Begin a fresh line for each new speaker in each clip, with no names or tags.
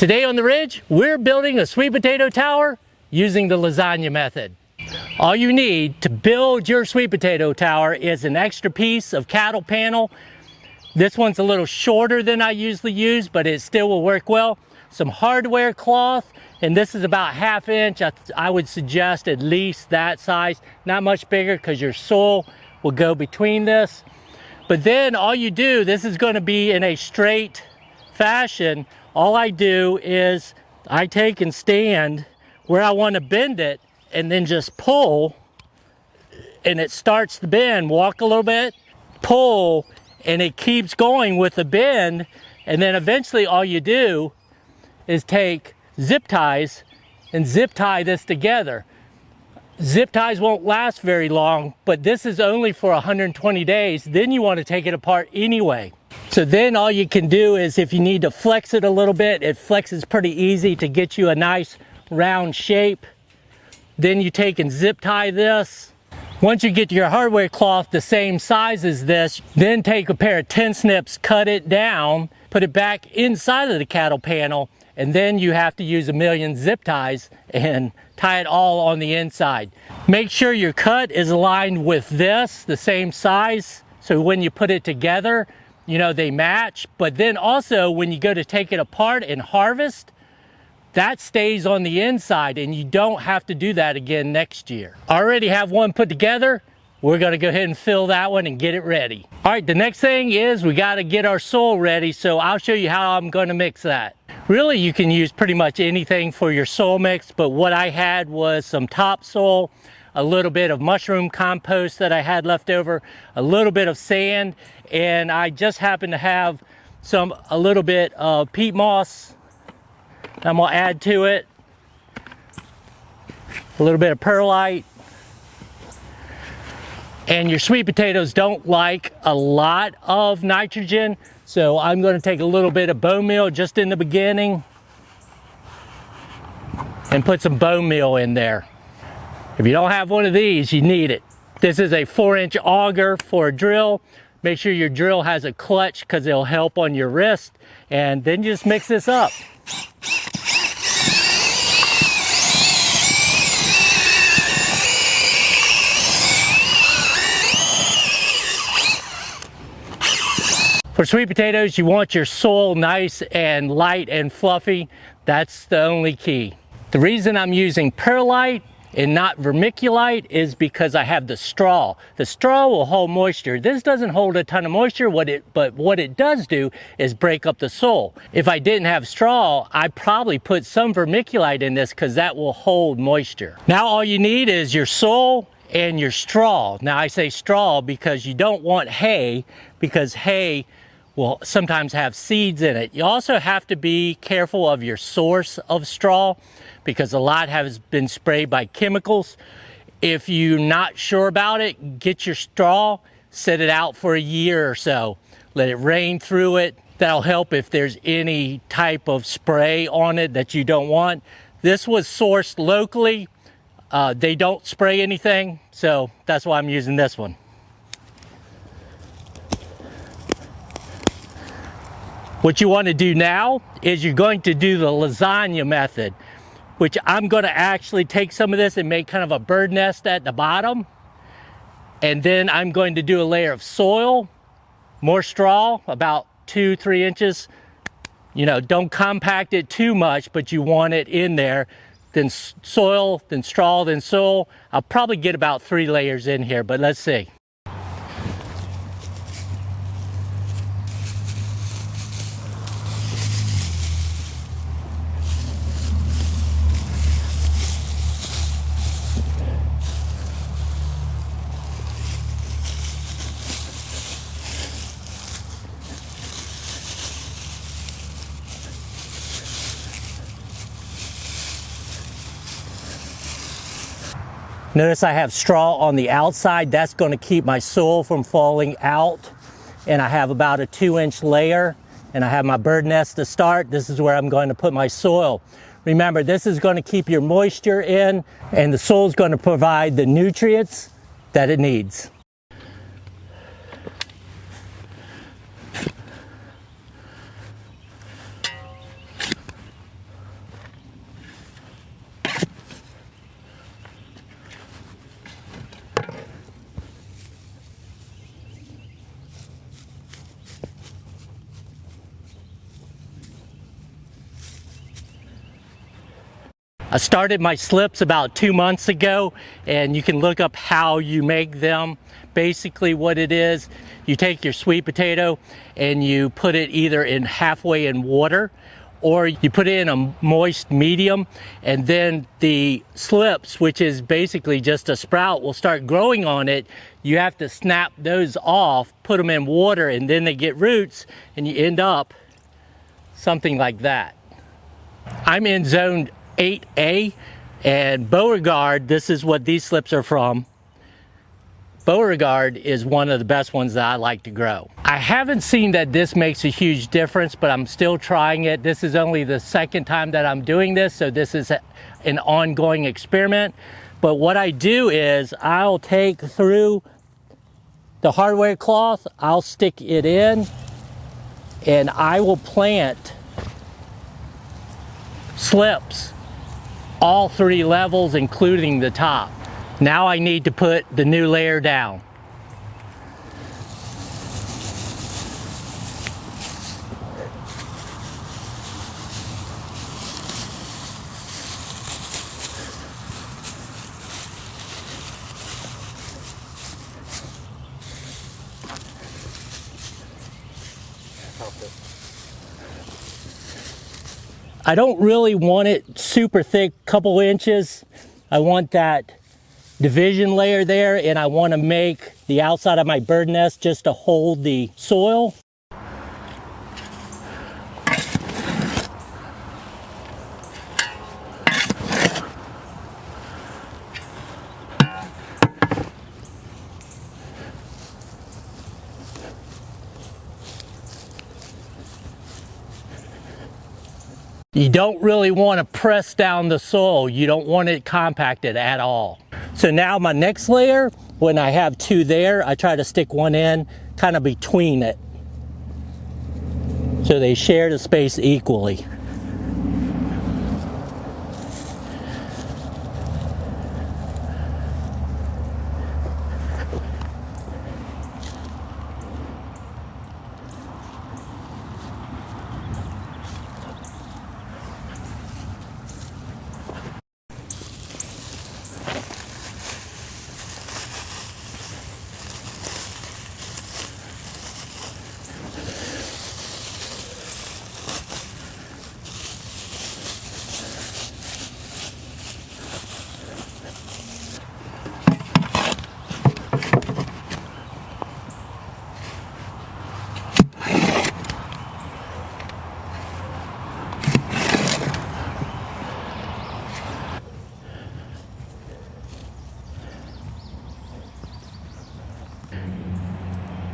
Today on the ridge, we're building a sweet potato tower using the lasagna method. All you need to build your sweet potato tower is an extra piece of cattle panel. This one's a little shorter than I usually use, but it still will work well. Some hardware cloth, and this is about 1/2 inch. I would suggest at least that size, not much bigger because your soil will go between this. But then all you do, this is going to be in a straight fashion. All I do is I take and stand where I want to bend it and then just pull, and it starts the bend. Walk a little bit, pull, and it keeps going with the bend. And then eventually all you do is take zip ties and zip tie this together. Zip ties won't last very long, but this is only for 120 days. Then you want to take it apart anyway. So then all you can do is, if you need to flex it a little bit, it flexes pretty easy to get you a nice round shape. Then you take and zip tie this. Once you get your hardware cloth the same size as this, then take a pair of 10 snips, cut it down, put it back inside of the cattle panel, and then you have to use 1,000,000 zip ties and tie it all on the inside. Make sure your cut is aligned with this, the same size, so when you put it together, you know, they match. But then also when you go to take it apart and harvest, that stays on the inside and you don't have to do that again next year. I already have one put together. We're gonna go ahead and fill that one and get it ready. All right, the next thing is we gotta get our soil ready, so I'll show you how I'm gonna mix that. Really, you can use pretty much anything for your soil mix, but what I had was some topsoil, a little bit of mushroom compost that I had left over, a little bit of sand, and I just happen to have a little bit of peat moss. I'm gonna add to it a little bit of perlite. And your sweet potatoes don't like a lot of nitrogen, so I'm going to take a little bit of bone meal just in the beginning and put some bone meal in there. If you don't have one of these, you need it. This is a 4-inch auger for a drill. Make sure your drill has a clutch because it'll help on your wrist, and then just mix this up. For sweet potatoes, you want your soil nice and light and fluffy. That's the only key. The reason I'm using perlite and not vermiculite is because I have the straw. The straw will hold moisture. This doesn't hold a ton of moisture, but what it does do is break up the soil. If I didn't have straw, I'd probably put some vermiculite in this because that will hold moisture. Now all you need is your soil and your straw. Now I say straw because you don't want hay, because hay will sometimes have seeds in it. You also have to be careful of your source of straw because a lot has been sprayed by chemicals. If you're not sure about it, get your straw, set it out for a year or so. Let it rain through it. That'll help if there's any type of spray on it that you don't want. This was sourced locally. They don't spray anything, so that's why I'm using this one. What you want to do now is you're going to do the lasagna method, which I'm going to actually take some of this and make kind of a bird nest at the bottom. And then I'm going to do a layer of soil, more straw, about 2-3 inches. You know, don't compact it too much, but you want it in there. Then soil, then straw, then soil. I'll probably get about 3 layers in here, but let's see. Notice I have straw on the outside. That's going to keep my soil from falling out. And I have about a 2-inch layer. And I have my bird nest to start. This is where I'm going to put my soil. Remember, this is going to keep your moisture in, and the soil is going to provide the nutrients that it needs. I started my slips about 2 months ago, and you can look up how you make them. Basically what it is, you take your sweet potato and you put it either in halfway in water, or you put it in a moist medium, and then the slips, which is basically just a sprout, will start growing on it. You have to snap those off, put them in water, and then they get roots, and you end up something like that. I'm in zone 8A, and Beauregard, this is what these slips are from. Beauregard is one of the best ones that I like to grow. I haven't seen that this makes a huge difference, but I'm still trying it. This is only the second time that I'm doing this, so this is an ongoing experiment. But what I do is I'll take through the hardware cloth, I'll stick it in, and I will plant slips all 3 levels, including the top. Now I need to put the new layer down. I don't really want it super thick, couple inches. I want that division layer there, and I want to make the outside of my bird nest just to hold the soil. You don't really want to press down the soil. You don't want it compacted at all. So now my next layer, when I have 2 there, I try to stick one in kind of between it, so they share the space equally.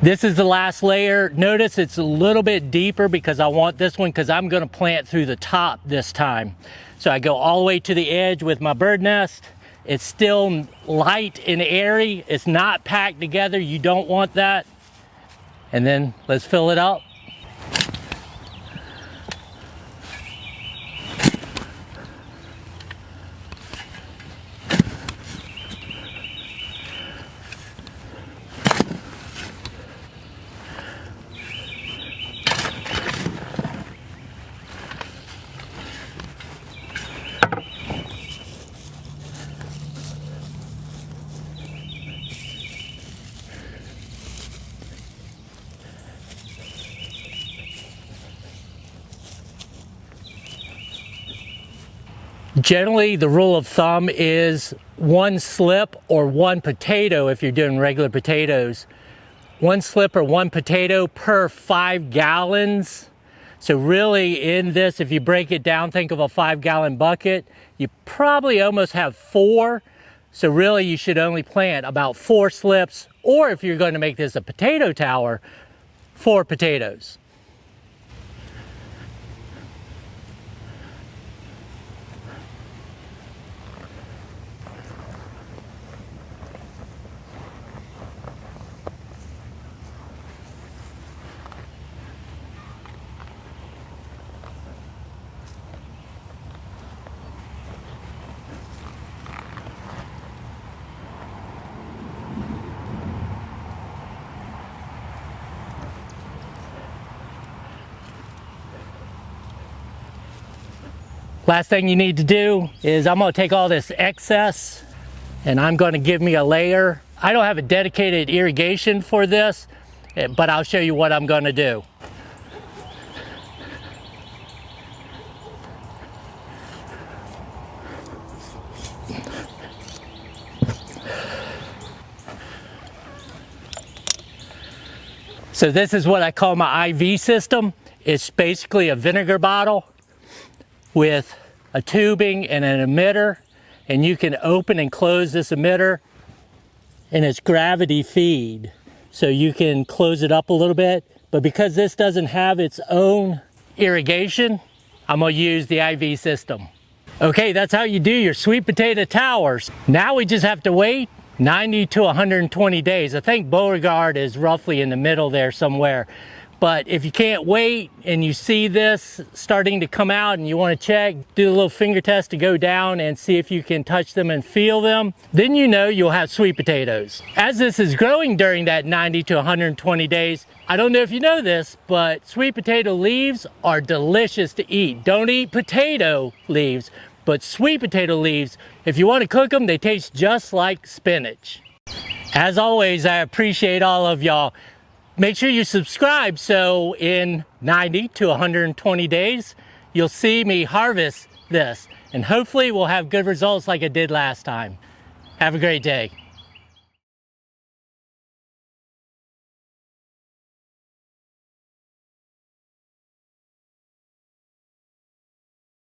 This is the last layer. Notice it's a little bit deeper because I want this one, because I'm going to plant through the top this time. So I go all the way to the edge with my bird nest. It's still light and airy. It's not packed together. You don't want that. And then let's fill it up. Generally, the rule of thumb is 1 slip or 1 potato if you're doing regular potatoes. 1 slip or 1 potato per 5 gallons. So really in this, if you break it down, think of a 5-gallon bucket, you probably almost have 4. So really you should only plant about 4 slips, or if you're going to make this a potato tower, 4 potatoes. Last thing you need to do is I'm going to take all this excess and I'm going to give me a layer. I don't have a dedicated irrigation for this, but I'll show you what I'm going to do. So this is what I call my IV system. It's basically a vinegar bottle with a tubing and an emitter, and you can open and close this emitter, and it's gravity feed. So you can close it up a little bit, but because this doesn't have its own irrigation, I'm gonna use the IV system. Okay, that's how you do your sweet potato towers. Now we just have to wait 90 to 120 days. I think Beauregard is roughly in the middle there somewhere. But if you can't wait and you see this starting to come out and you want to check, do a little finger test to go down and see if you can touch them and feel them, then you know you'll have sweet potatoes. As this is growing during that 90 to 120 days, I don't know if you know this, but sweet potato leaves are delicious to eat. Don't eat potato leaves, but sweet potato leaves, if you want to cook them, they taste just like spinach. As always, I appreciate all of y'all. Make sure you subscribe so in 90 to 120 days, you'll see me harvest this. And hopefully we'll have good results like I did last time. Have a great day.